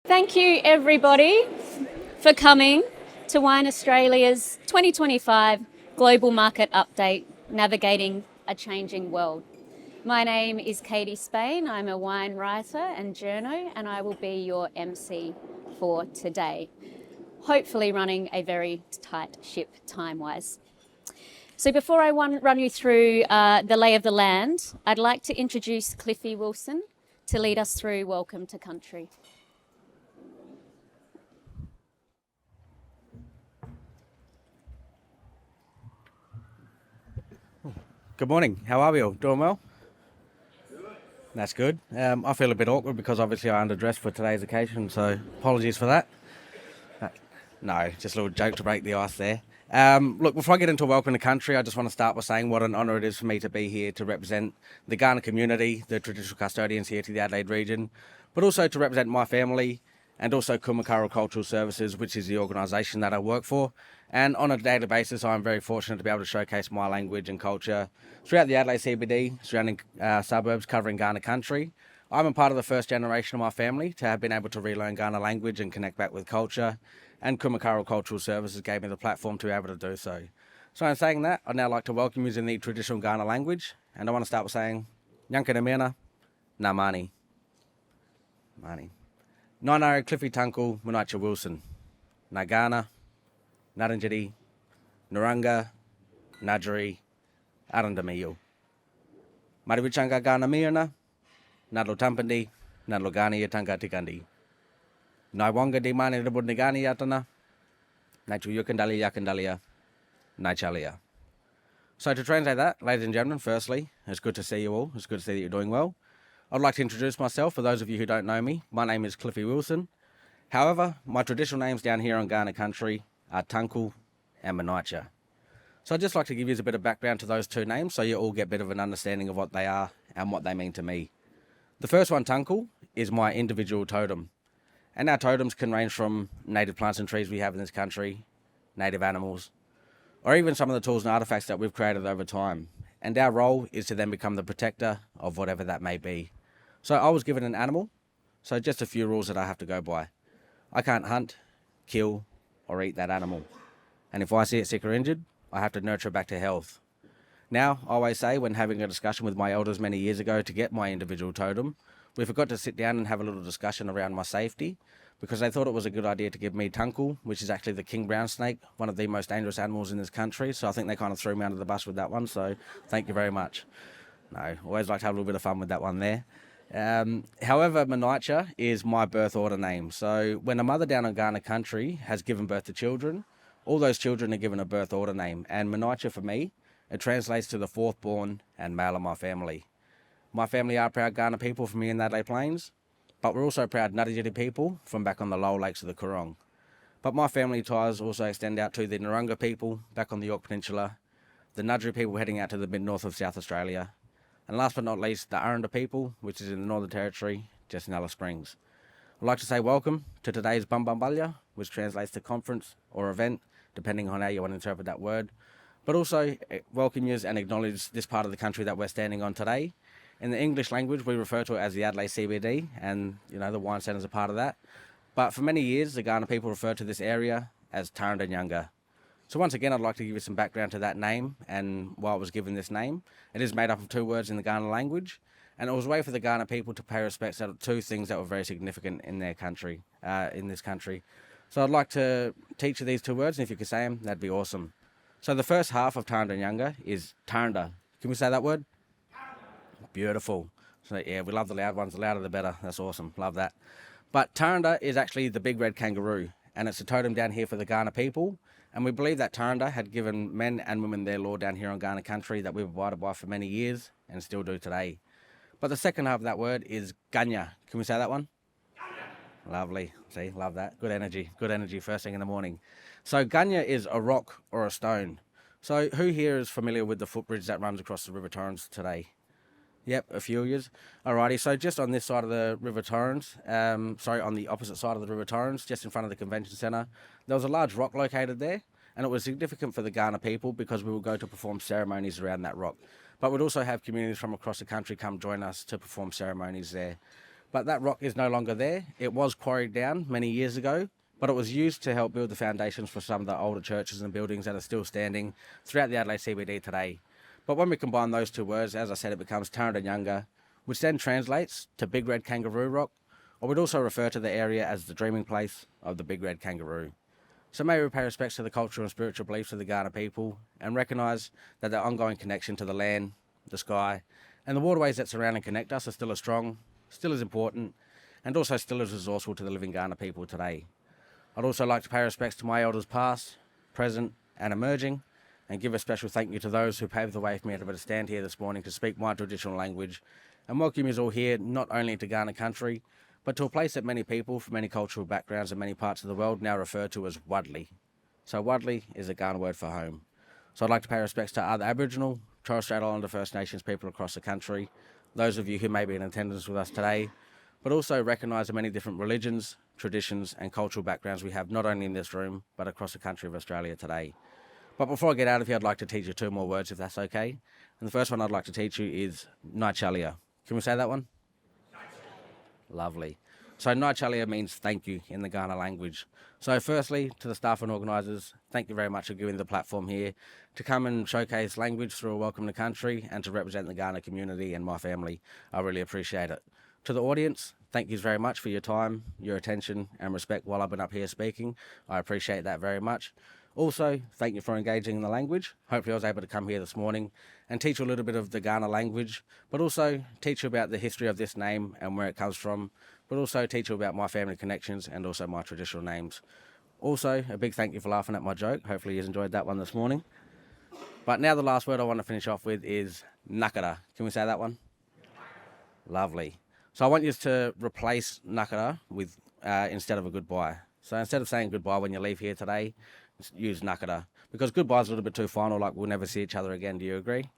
Thank you, everybody, for coming to Wine Australia's 2025 Global Market Update, Navigating a Changing World. My name is Katie Spain. I'm a wine writer and journo, and I will be your MC for today, hopefully running a very tight ship time-wise. So before I run you through the lay of the land, I'd like to introduce Cliffy Wilson to lead us through Welcome to Country. Good morning. How are we all? Doing well? That's good. I feel a bit awkward because obviously I underdressed for today's occasion, so apologies for that. No, just a little joke to break the ice there. Look, before I get into Welcome to Country, I just want to start by saying what an honour it is for me to be here to represent the Kaurna community, the traditional custodians here to the Adelaide region, but also to represent my family and also Kuma Kaaru Cultural Services, which is the organisation that I work for. And on a daily basis, I'm very fortunate to be able to showcase my language and culture throughout the Adelaide CBD, surrounding suburbs covering Kaurna country. I'm a part of the first generation of my family to have been able to relearn Kaurna language and connect back with culture, and Kuma Kaaru Cultural Services gave me the platform to be able to do so. So in saying that, I'd now like to welcome you in the traditional Kaurna language, and I want to start with saying, Nyankana Mena, Ngā Mani. Mani. Nainara Cliffy Tunkel Munacha Wilson. Nagana, Naranjiri, Naranga, Najari, Arandamiyo. Marivichanga Gana Mirna, Nadlo Tampandi, Nadlo Gani Yatanga Tikandi. Naiwanga di Mani Rabudnigani Yatana, Nachu Yukandali Yakandalia, Naichalia. So to translate that, ladies and gentlemen, firstly, it's good to see you all. It's good to see that you're doing well. I'd like to introduce myself for those of you who don't know me. My name is Cliffy Wilson. However, my traditional names down here on Kaurna country are Tunkel and Manaitcha. So I'd just like to give you a bit of background to those two names so you all get a bit of an understanding of what they are and what they mean to me. The first one, Tunkel, is my individual totem. And our totems can range from native plants and trees we have in this country, native animals, or even some of the tools and artefacts that we've created over time. And our role is to then become the protector of whatever that may be. So I was given an animal, so just a few rules that I have to go by. I can't hunt, kill, or eat that animal. And if I see it sick or injured, I have to nurture it back to health. Now, I always say when having a discussion with my elders many years ago to get my individual totem, we forgot to sit down and have a little discussion around my safety because they thought it was a good idea to give me Tunkel, which is actually the king brown snake, one of the most dangerous animals in this country. So I think they kind of threw me under the bus with that one. So thank you very much. No, always like to have a little bit of fun with that one there. However, Manaitcha is my birth order name. So when a mother down in Kaurna country has given birth to children, all those children are given a birth order name. And Manaitcha for me, it translates to the fourth born and male of my family. My family are proud Kaurna people from here in the Adelaide Plains, but we're also proud Ngarijiri people from back on the lower lakes of the Coorong. But my family ties also extend out to the Naranga people back on the York Peninsula, the Ngajari people heading out to the mid-north of South Australia, and last but not least, the Aranda people, which is in the Northern Territory, just in Alice Springs. I'd like to say welcome to today's Bambambalya, which translates to conference or event, depending on how you want to interpret that word. But also welcome you and acknowledge this part of the country that we're standing on today. In the English language, we refer to it as the Adelaide CBD, and the wine centre's a part of that. But for many years, the Kaurna people referred to this area as Tarrandanyanga. So once again, I'd like to give you some background to that name and why it was given this name. It is made up of two words in the Kaurna language, and it was a way for the Kaurna people to pay respects to two things that were very significant in their country, in this country. So I'd like to teach you these two words, and if you could say them, that'd be awesome. So the first half of Tarrandanyanga is Tarranda. Can we say that word? Beautiful. So yeah, we love the loud ones. The louder the better. That's awesome. Love that. But Tarranda is actually the big red kangaroo, and it's a totem down here for the Kaurna people. And we believe that Tarranda had given men and women their law down here on Kaurna country that we've abided by for many years and still do today. But the second half of that word is Ganya. Can we say that one? Lovely. See, love that. Good energy. Good energy first thing in the morning. So Ganya is a rock or a stone. So who here is familiar with the footbridge that runs across the River Torrens today? Yep, a few years. Alrighty, so just on this side of the River Torrens, on the opposite side of the River Torrens, just in front of the convention centre, there was a large rock located there, and it was significant for the Kaurna people because we would go to perform ceremonies around that rock. But we'd also have communities from across the country come join us to perform ceremonies there. But that rock is no longer there. It was quarried down many years ago, but it was used to help build the foundations for some of the older churches and buildings that are still standing throughout the Adelaide CBD today. But when we combine those two words, as I said, it becomes Tarrandanyunga, which then translates to Big Red Kangaroo Rock, or we'd also refer to the area as the dreaming place of the Big Red Kangaroo. So may we pay respects to the cultural and spiritual beliefs of the Kaurna people and recognise that their ongoing connection to the land, the sky, and the waterways that surround and connect us are still as strong, still as important, and also still as resourceful to the living Kaurna people today. I'd also like to pay respects to my elders past, present, and emerging, and give a special thank you to those who paved the way for me to be able to stand here this morning to speak my traditional language and welcome you all here not only to Kaurna country, but to a place that many people from many cultural backgrounds and many parts of the world now refer to as Wadley. So Wadley is a Kaurna word for home. So I'd like to pay respects to other Aboriginal, Torres Strait Islander First Nations people across the country, those of you who may be in attendance with us today, but also recognise the many different religions, traditions and cultural backgrounds we have not only in this room, but across the country of Australia today. But before I get out of here, I'd like to teach you two more words, if that's okay. And the first one I'd like to teach you is Naichalia. Can we say that one? Lovely. So Naichalia means thank you in the Kaurna language. So firstly, to the staff and organisers, thank you very much for giving the platform here to come and showcase language through a welcome to country and to represent the Kaurna community and my family. I really appreciate it. To the audience, thank you very much for your time, your attention and respect while I've been up here speaking. I appreciate that very much. Also, thank you for engaging in the language. Hopefully I was able to come here this morning and teach you a little bit of the Kaurna language, but also teach you about the history of this name and where it comes from, but also teach you about my family connections and also my traditional names. Also, a big thank you for laughing at my joke. Hopefully you enjoyed that one this morning. But now the last word I want to finish off with is nakara. Can we say that one? Lovely. So I want you to replace nakara with instead of a goodbye. So instead of saying goodbye when you leave here today, use nakara, because goodbye is a little bit too final, like we'll never see each other again. Do you agree?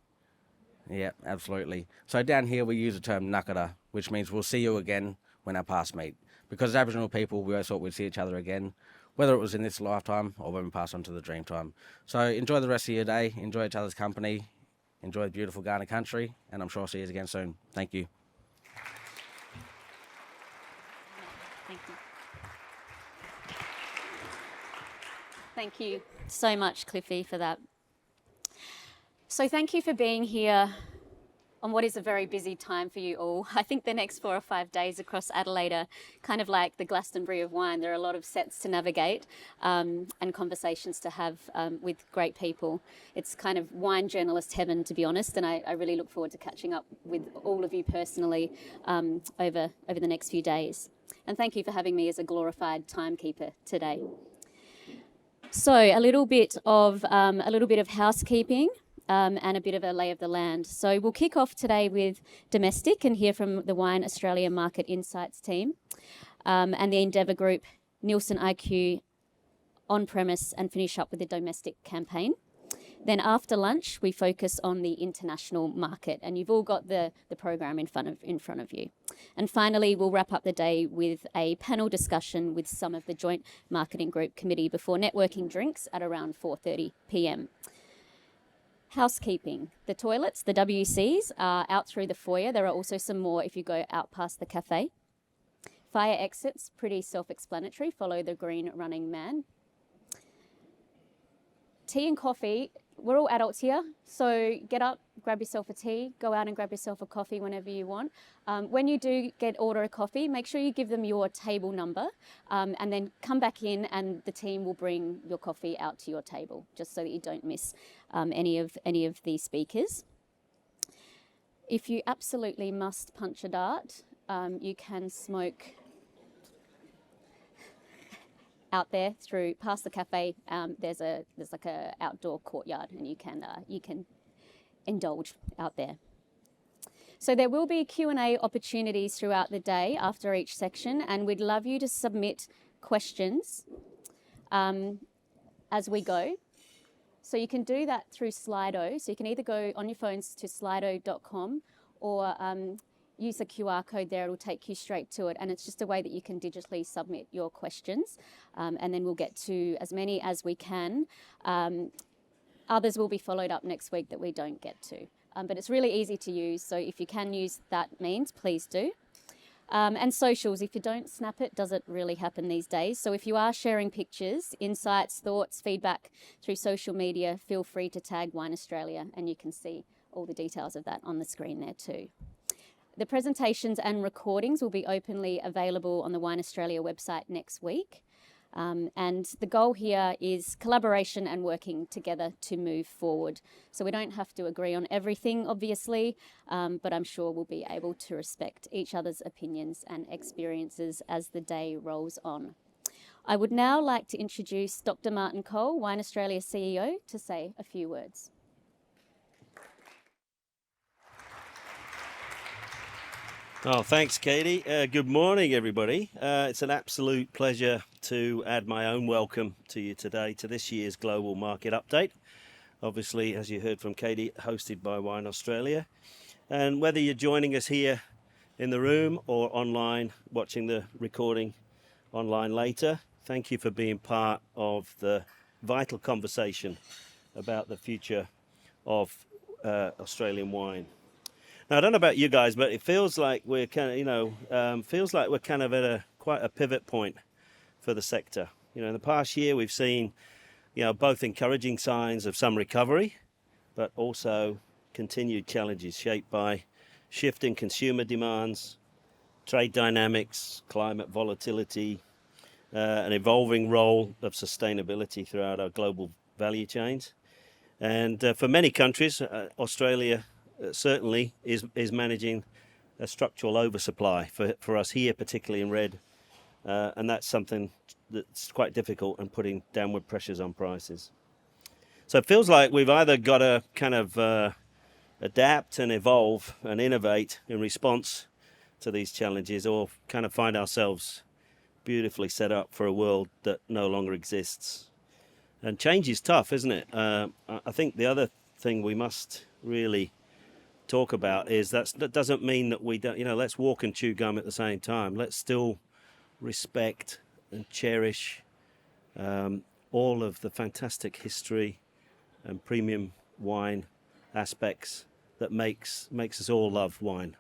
Yeah, absolutely. So down here we use the term nakara, which means we'll see you again when our paths meet. Because as Aboriginal people, we always thought we'd see each other again, whether it was in this lifetime or when we pass on to the dream time. So enjoy the rest of your day, enjoy each other's company, enjoy the beautiful Kaurna country, and I'm sure I'll see you again soon. Thank you. Thank you. Thank you so much, Cliffy, for that. So thank you for being here on what is a very busy time for you all. I think the next 4 or 5 days across Adelaide are kind of like the Glastonbury of wine. There are a lot of sets to navigate and conversations to have with great people. It's kind of wine journalist heaven, to be honest, and I really look forward to catching up with all of you personally over the next few days. And thank you for having me as a glorified timekeeper today. So a little bit of housekeeping and a bit of a lay of the land. So we'll kick off today with domestic and hear from the Wine Australia Market Insights team and the Endeavour Group, Nielsen IQ on-premise, and finish up with the domestic campaign. Then after lunch, we focus on the international market, and you've all got the program in front of you. And finally, we'll wrap up the day with a panel discussion with some of the Joint Marketing Group Committee before networking drinks at around 4:30 p.m. Housekeeping. The toilets, the WCs, are out through the foyer. There are also some more if you go out past the cafe. Fire exits, pretty self-explanatory. Follow the green running man. Tea and coffee. We're all adults here, so get up, grab yourself a tea, go out and grab yourself a coffee whenever you want. When you do order a coffee, make sure you give them your table number and then come back in and the team will bring your coffee out to your table, just so that you don't miss any of the speakers. If you absolutely must punch a dart, you can smoke out there through past the cafe. There's like a outdoor courtyard, and you can indulge out there. So there will be Q&A opportunities throughout the day after each section, and we'd love you to submit questions as we go. So you can do that through Slido. So you can either go on your phones to slido.com or use the QR code there. It'll take you straight to it, and it's just a way that you can digitally submit your questions, and then we'll get to as many as we can. Others will be followed up next week that we don't get to, but it's really easy to use, so if you can use that means, please do. And socials, if you don't snap it, does it really happen these days? So if you are sharing pictures, insights, thoughts, feedback through social media, feel free to tag Wine Australia, and you can see all the details of that on the screen there too. The presentations and recordings will be openly available on the Wine Australia website next week. And the goal here is collaboration and working together to move forward. So we don't have to agree on everything, obviously, but I'm sure we'll be able to respect each other's opinions and experiences as the day rolls on. I would now like to introduce Dr. Martin Cole, Wine Australia CEO, to say a few words. Oh, thanks, Katie. Good morning, everybody. It's an absolute pleasure to add my own welcome to you today to this year's Global Market Update. Obviously, as you heard from Katie, hosted by Wine Australia. And whether you're joining us here in the room or online, watching the recording online later, thank you for being part of the vital conversation about the future of Australian wine. Now, I don't know about you guys, but it feels like we're kind of, at quite a pivot point for the sector. In the past year, we've seen, both encouraging signs of some recovery, but also continued challenges shaped by shifting consumer demands, trade dynamics, climate volatility, an evolving role of sustainability throughout our global value chains. And for many countries, Australia certainly is managing a structural oversupply for us here, particularly in red, and that's something that's quite difficult and putting downward pressures on prices. So it feels like we've either got to kind of adapt and evolve and innovate in response to these challenges, or kind of find ourselves beautifully set up for a world that no longer exists. And change is tough, isn't it? I think the other thing we must really talk about is that doesn't mean that we don't, let's walk and chew gum at the same time. Let's still respect and cherish all of the fantastic history and premium wine aspects that makes us all love wine.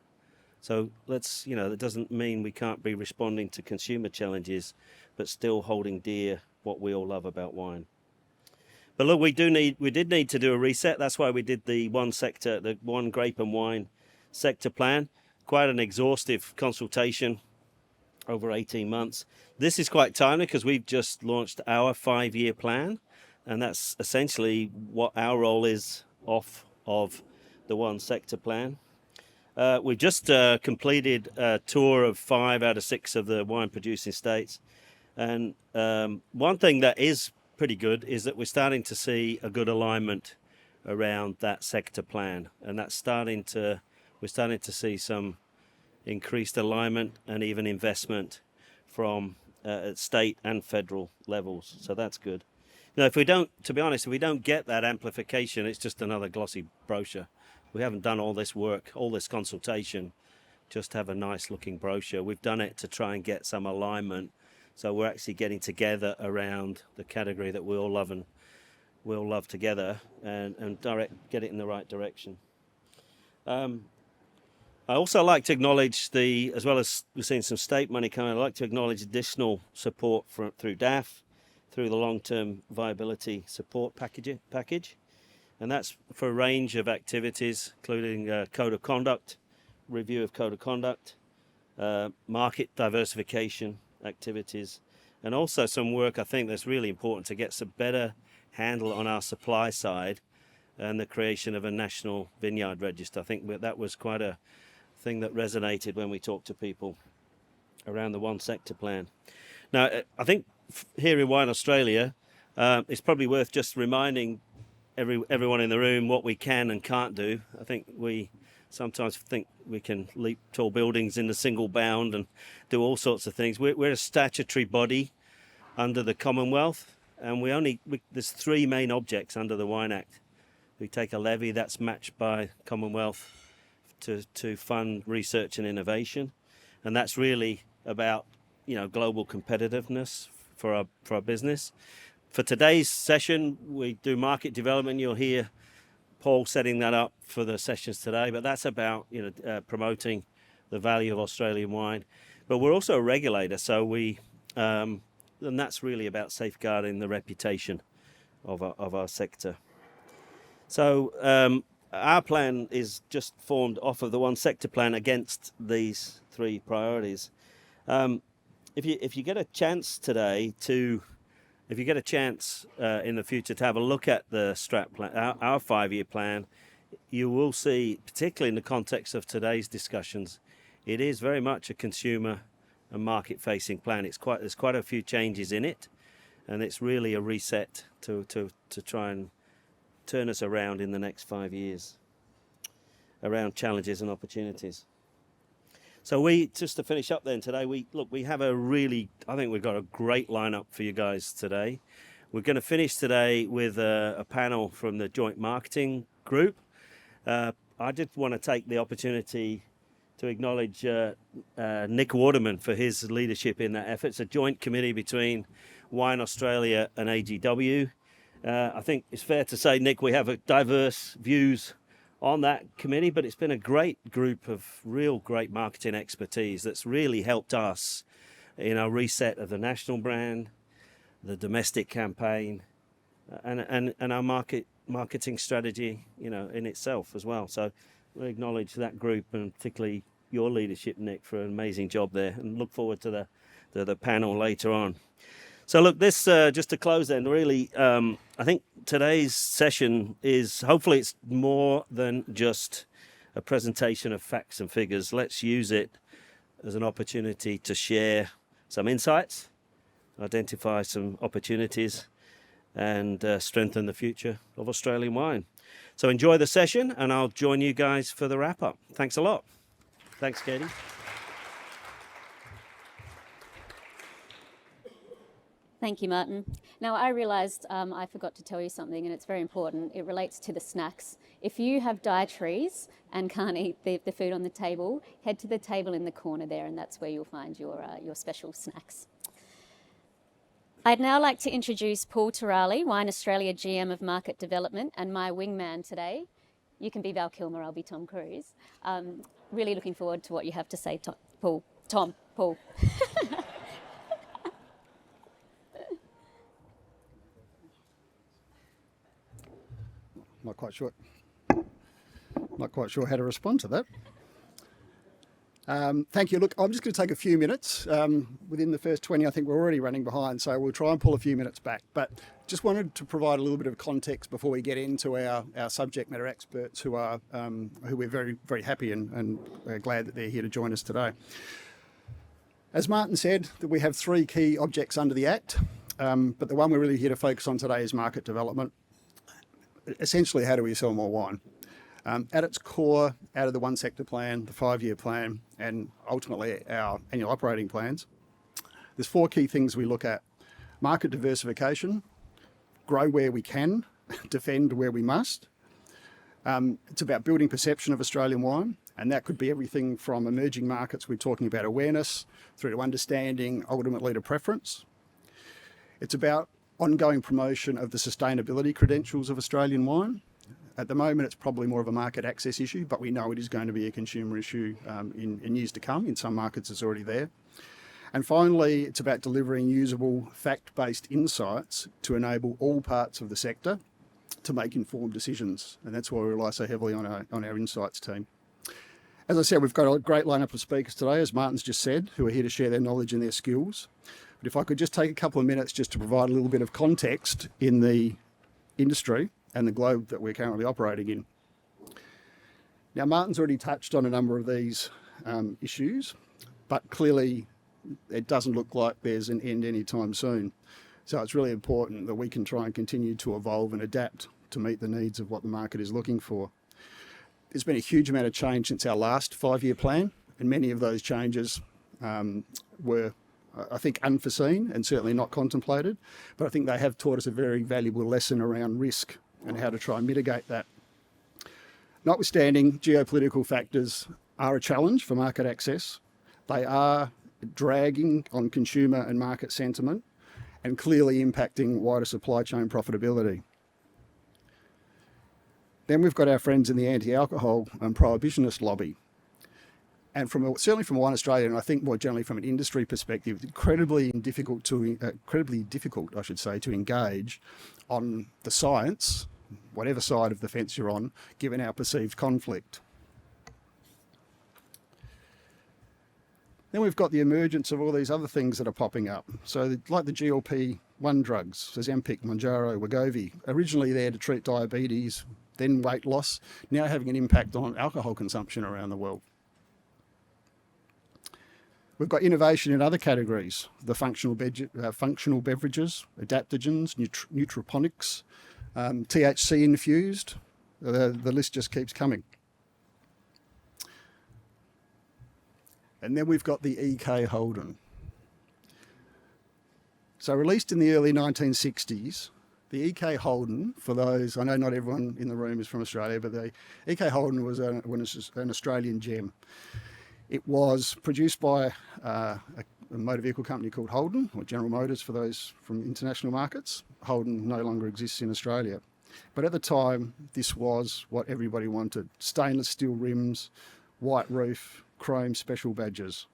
So let's, that doesn't mean we can't be responding to consumer challenges, but still holding dear what we all love about wine. But look, we did need to do a reset. That's why we did the one grape and wine sector plan. Quite an exhaustive consultation over 18 months. This is quite timely because we've just launched our 5-year plan, and that's essentially what our role is off of the one sector plan. We've just completed a tour of 5 out of 6 of the wine producing states. And one thing that is pretty good is that we're starting to see a good alignment around that sector plan, and we're starting to see some increased alignment and even investment from state and federal levels. So that's good. If we don't get that amplification, it's just another glossy brochure. We haven't done all this work, all this consultation, just have a nice looking brochure. We've done it to try and get some alignment. So we're actually getting together around the category that we all love together, and get it in the right direction. I also like to acknowledge as well as we're seeing some state money coming, I'd like to acknowledge additional support through DAF, through the long-term viability support package. And that's for a range of activities, including code of conduct, review of code of conduct, market diversification activities, and also some work I think that's really important to get some better handle on our supply side and the creation of a national vineyard register. I think that was quite a thing that resonated when we talked to people around the one sector plan. Now, I think here in Wine Australia, it's probably worth just reminding everyone in the room what we can and can't do. I think we sometimes think we can leap tall buildings in a single bound and do all sorts of things. We're a statutory body under the Commonwealth, and there's 3 main objects under the Wine Act. We take a levy that's matched by Commonwealth to fund research and innovation, and that's really about global competitiveness for our business. For today's session, we do market development. You'll hear Paul setting that up for the sessions today, but that's about promoting the value of Australian wine. But we're also a regulator, so and that's really about safeguarding the reputation of our sector. So our plan is just formed off of the one sector plan against these three priorities. If you get a chance today if you get a chance in the future to have a look at the strat plan, our 5-year plan, you will see, particularly in the context of today's discussions, it is very much a consumer and market-facing plan. There's quite a few changes in it, and it's really a reset to try and turn us around in the next 5 years, around challenges and opportunities. So just to finish up then today, we have I think we've got a great lineup for you guys today. We're going to finish today with a panel from the joint marketing group. I did want to take the opportunity to acknowledge Nick Waterman for his leadership in that effort. It's a joint committee between Wine Australia and AGW. I think it's fair to say, Nick, we have diverse views on that committee, but it's been a great group of real great marketing expertise that's really helped us in our reset of the national brand, the domestic campaign, and our marketing strategy, in itself as well. So we acknowledge that group, and particularly your leadership, Nick, for an amazing job there, and look forward to the panel later on. So look, this just to close then, really, I think today's session is, hopefully it's more than just a presentation of facts and figures. Let's use it as an opportunity to share some insights, identify some opportunities, and strengthen the future of Australian wine. So enjoy the session, and I'll join you guys for the wrap-up. Thanks a lot. Thanks, Katie. Thank you, Martin. Now, I realised I forgot to tell you something, and it's very important. It relates to the snacks. If you have dietaries and can't eat the food on the table, head to the table in the corner there, and that's where you'll find your special snacks. I'd now like to introduce Paul Turale, Wine Australia GM of Market Development, and my wingman today. You can be Val Kilmer, I'll be Tom Cruise. Really looking forward to what you have to say, Paul. Not quite sure how to respond to that. Thank you. Look, I'm just going to take a few minutes. Within the first 20, I think we're already running behind, so we'll try and pull a few minutes back. But just wanted to provide a little bit of context before we get into our subject matter experts who we're very, very happy and glad that they're here to join us today. As Martin said, that we have 3 key objects under the Act, but the one we're really here to focus on today is market development. Essentially, how do we sell more wine? At its core, out of the one sector plan, the 5-year plan, and ultimately our annual operating plans, there's 4 key things we look at. Market diversification, grow where we can, defend where we must. It's about building perception of Australian wine, and that could be everything from emerging markets, we're talking about awareness, through to understanding, ultimately to preference. It's about ongoing promotion of the sustainability credentials of Australian wine. At the moment, it's probably more of a market access issue, but we know it is going to be a consumer issue in years to come. In some markets, it's already there. And finally, it's about delivering usable, fact-based insights to enable all parts of the sector to make informed decisions. And that's why we rely so heavily on our insights team. As I said, we've got a great lineup of speakers today, as Martin's just said, who are here to share their knowledge and their skills. But if I could just take a couple of minutes just to provide a little bit of context in the industry and the globe that we're currently operating in. Now, Martin's already touched on a number of these issues, but clearly it doesn't look like there's an end anytime soon. So it's really important that we can try and continue to evolve and adapt to meet the needs of what the market is looking for. There's been a huge amount of change since our last 5-year plan, and many of those changes were, I think, unforeseen and certainly not contemplated, but I think they have taught us a very valuable lesson around risk and how to try and mitigate that. Notwithstanding, geopolitical factors are a challenge for market access. They are dragging on consumer and market sentiment and clearly impacting wider supply chain profitability. Then we've got our friends in the anti-alcohol and prohibitionist lobby. And certainly from Wine Australia, and I think more generally from an industry perspective, it's incredibly difficult, I should say, to engage on the science, whatever side of the fence you're on, given our perceived conflict. Then we've got the emergence of all these other things that are popping up. So like the GLP-1 drugs, Ozempic, Mounjaro, Wegovy, originally there to treat diabetes, then weight loss, now having an impact on alcohol consumption around the world. We've got innovation in other categories, the functional beverages, adaptogens, nutriponics, THC infused. The list just keeps coming. And then we've got the EK Holden. So released in the early 1960s, the EK Holden, for those, I know not everyone in the room is from Australia, but the EK Holden was an Australian gem. It was produced by a motor vehicle company called Holden, or General Motors for those from international markets. Holden no longer exists in Australia. But at the time, this was what everybody wanted. Stainless steel rims, white roof, chrome special badges.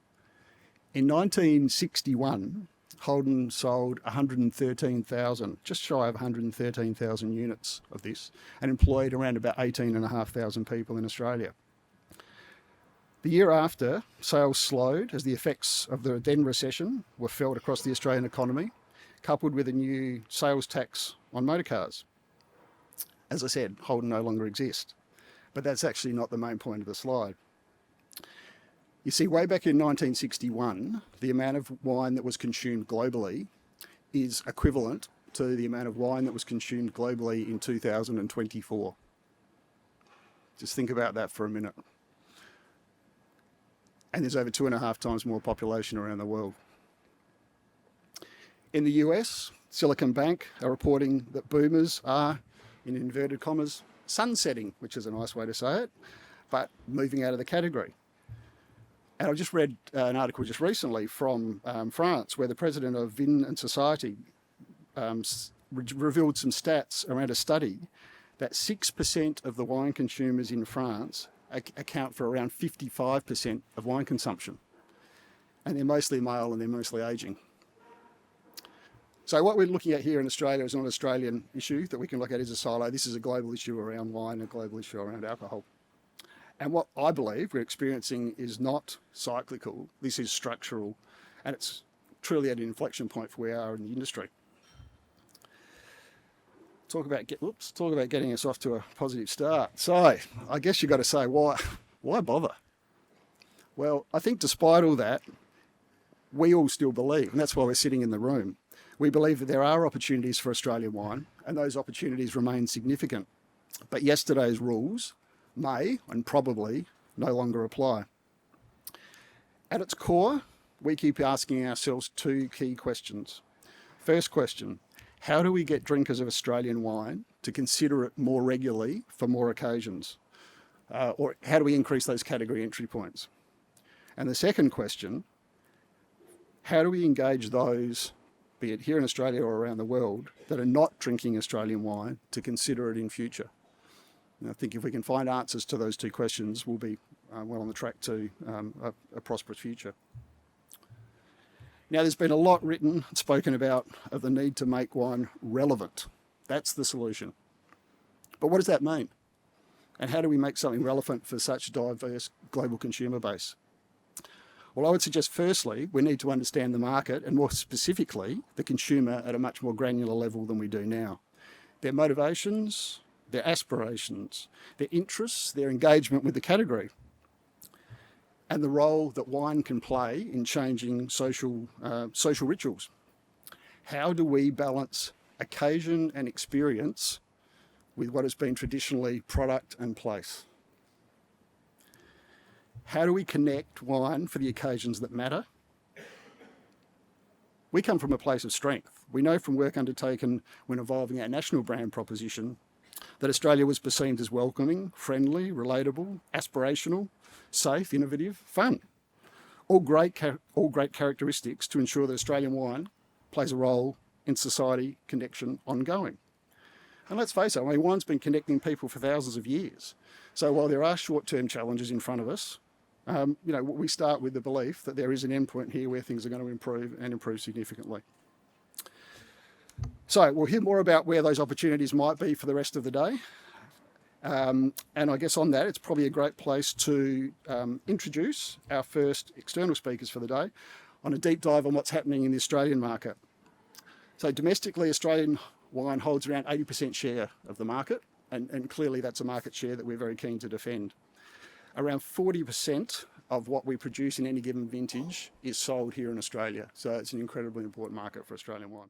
In 1961, Holden sold 113,000, just shy of 113,000 units of this, and employed around about 18,500 people in Australia. The year after, sales slowed as the effects of the then recession were felt across the Australian economy, coupled with a new sales tax on motor cars. As I said, Holden no longer exists, but that's actually not the main point of the slide. You see, way back in 1961, the amount of wine that was consumed globally is equivalent to the amount of wine that was consumed globally in 2024. Just think about that for a minute. And there's over 2.5 times more population around the world. In the US, Silicon Bank are reporting that boomers are, in inverted commas, sunsetting, which is a nice way to say it, but moving out of the category. And I've just read an article just recently from France, where the president of Vin and Society revealed some stats around a study that 6% of the wine consumers in France account for around 55% of wine consumption. And they're mostly male and they're mostly ageing. So what we're looking at here in Australia is not an Australian issue that we can look at as a silo. This is a global issue around wine, a global issue around alcohol. And what I believe we're experiencing is not cyclical, this is structural, and it's truly at an inflection point for where we are in the industry. Talk about getting us off to a positive start. So I guess you've got to say, why bother? Well, I think despite all that, we all still believe, and that's why we're sitting in the room, we believe that there are opportunities for Australian wine, and those opportunities remain significant. But yesterday's rules may and probably no longer apply. At its core, we keep asking ourselves 2 key questions. First question, how do we get drinkers of Australian wine to consider it more regularly for more occasions? Or how do we increase those category entry points? And the second question, how do we engage those, be it here in Australia or around the world, that are not drinking Australian wine to consider it in future? And I think if we can find answers to those 2 questions, we'll be well on the track to a prosperous future. Now, there's been a lot written and spoken about of the need to make wine relevant. That's the solution. But what does that mean? And how do we make something relevant for such a diverse global consumer base? Well, I would suggest firstly, we need to understand the market and more specifically, the consumer at a much more granular level than we do now. Their motivations, their aspirations, their interests, their engagement with the category, and the role that wine can play in changing social rituals. How do we balance occasion and experience with what has been traditionally product and place? How do we connect wine for the occasions that matter? We come from a place of strength. We know from work undertaken when evolving our national brand proposition that Australia was perceived as welcoming, friendly, relatable, aspirational, safe, innovative, fun. All great characteristics to ensure that Australian wine plays a role in society connection ongoing. And let's face it, wine's been connecting people for thousands of years. So while there are short-term challenges in front of us, we start with the belief that there is an endpoint here where things are going to improve and improve significantly. So we'll hear more about where those opportunities might be for the rest of the day. And I guess on that, it's probably a great place to introduce our first external speakers for the day on a deep dive on what's happening in the Australian market. So domestically, Australian wine holds around 80% share of the market, and clearly that's a market share that we're very keen to defend. Around 40% of what we produce in any given vintage is sold here in Australia, so it's an incredibly important market for Australian wine.